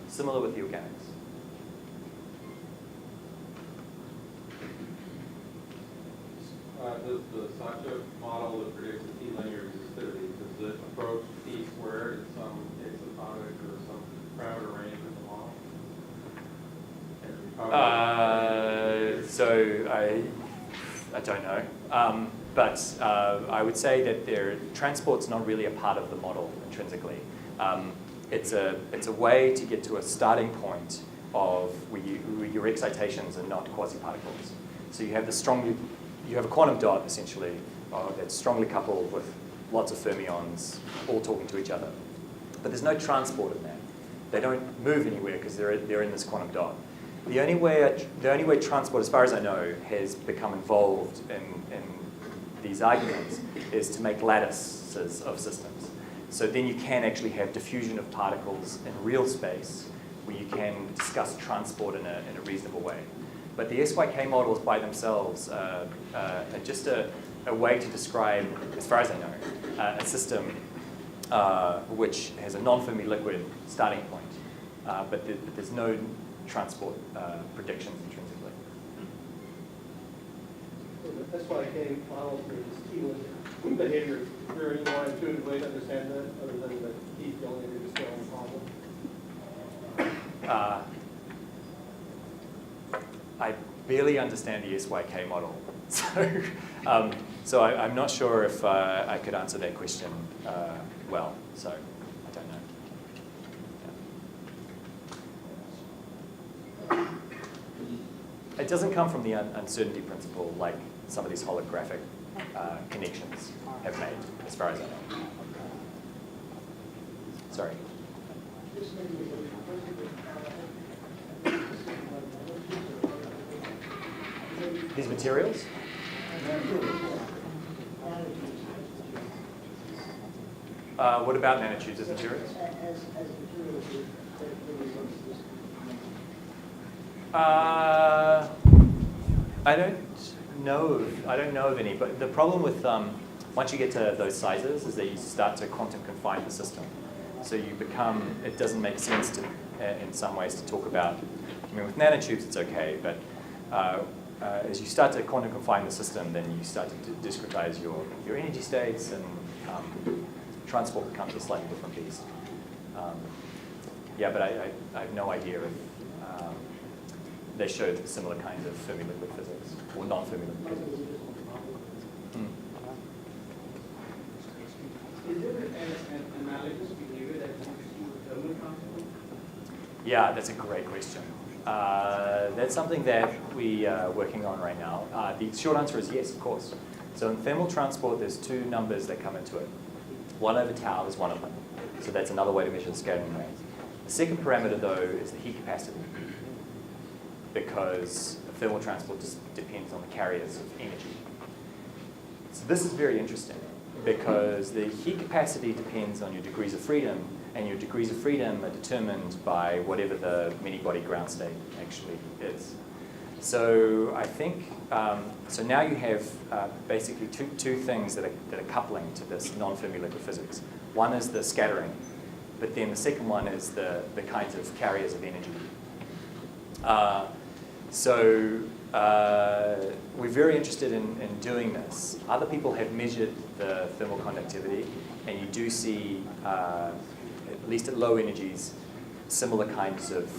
Similar with the organics. Does the Sacha model that predicts the T-linear resistivity, does it approach T squared in some exotonic or some parameter range of the model? So I don't know. But I would say that transport's not really a part of the model intrinsically. It's a way to get to a starting point of where your excitations are not quasi-particles. So you have you have a quantum dot essentially that's strongly coupled with lots of fermions all talking to each other. But there's no transport in that. They don't move anywhere because they're in this quantum dot. The only way transport, as far as I know, has become involved in these arguments is to make lattices of systems. So then you can actually have diffusion of particles in real space where you can discuss transport in a reasonable way. But the SYK models by themselves are just a way to describe, as far as I know, a system which has a non-Fermi liquid starting point, but there's no transport predictions intrinsically. That's why I came models for this T-linear behavior. Is there any more intuitive way to understand that other than the T going into the scale problem? I barely understand the SYK model, so I'm not sure if I could answer that question well. So I don't know. It doesn't come from the uncertainty principle like some of these holographic connections have made, as far as I know. Sorry. These materials? What about nanotubes as materials? I don't know of any, but the problem with Once you get to those sizes, is that you start to quantum confine the system. So you become, it doesn't make sense to, in some ways, to talk about, I mean, with nanotubes it's okay, but as you start to quantum confine the system, then you start to discretize your energy states, and transport becomes a slightly different beast. Yeah, but I have no idea if they showed similar kinds of Fermi liquid physics, or non-Fermi liquid physics. Is there an analogous behavior that you see with thermal transport? Yeah, that's a great question. That's something that we are working on right now. The short answer is yes, of course. So in thermal transport, there's two numbers that come into it. 1 over tau is one of them. So that's another way to measure the scattering rate. The second parameter, though, is the heat capacity, because thermal transport just depends on the carriers of energy. So this is very interesting, because the heat capacity depends on your degrees of freedom, and your degrees of freedom are determined by whatever the many-body ground state actually is. So I think, so now you have basically two things that are coupling to this non-Fermi liquid physics. One is the scattering, but then the second one is the kinds of carriers of energy. We're very interested in doing this. Other people have measured the thermal conductivity, and you do see, at least at low energies, similar kinds of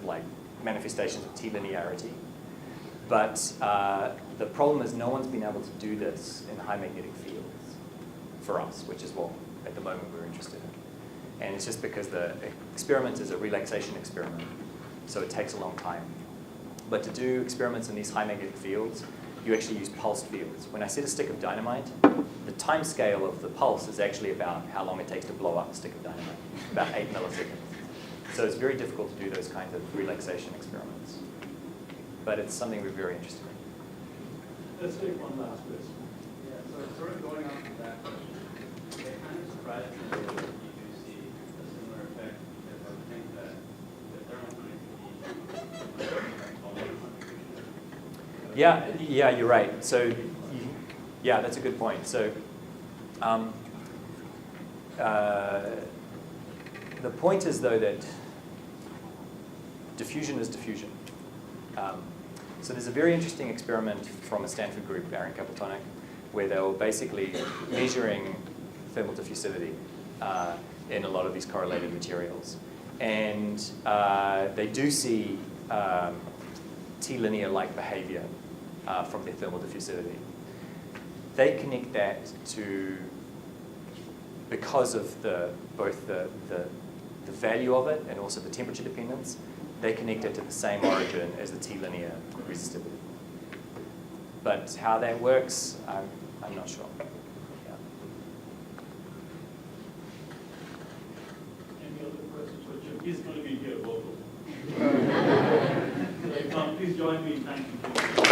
like manifestations of T-linearity. But the problem is no one's been able to do this in high magnetic fields for us, which is what at the moment we're interested in. And it's just because the experiment is a relaxation experiment, so it takes a long time. But to do experiments in these high magnetic fields, you actually use pulsed fields. When I set a stick of dynamite, the time scale of the pulse is actually about how long it takes to blow up a stick of dynamite, about 8 milliseconds. So it's very difficult to do those kinds of relaxation experiments. But it's something we're very interested in. Let's take one last question. Yeah, so sort of going on from that question, it kind of surprised me that you do see a similar effect, because I would think that the thermal conductivity. Yeah, you're right. So, yeah, that's a good point. So, the point is, though, that diffusion is diffusion. So there's a very interesting experiment from a Stanford group, Aaron Capeltonic, where they were basically measuring thermal diffusivity in a lot of these correlated materials. And they do see T-linear-like behavior from their thermal diffusivity. They connect that to, because of both the value of it and also the temperature dependence, they connect it to the same origin as the T-linear resistivity. But how that works, I'm not sure. Yeah. Any other questions for Jim? He's going to be here local. Please join me in thanking him.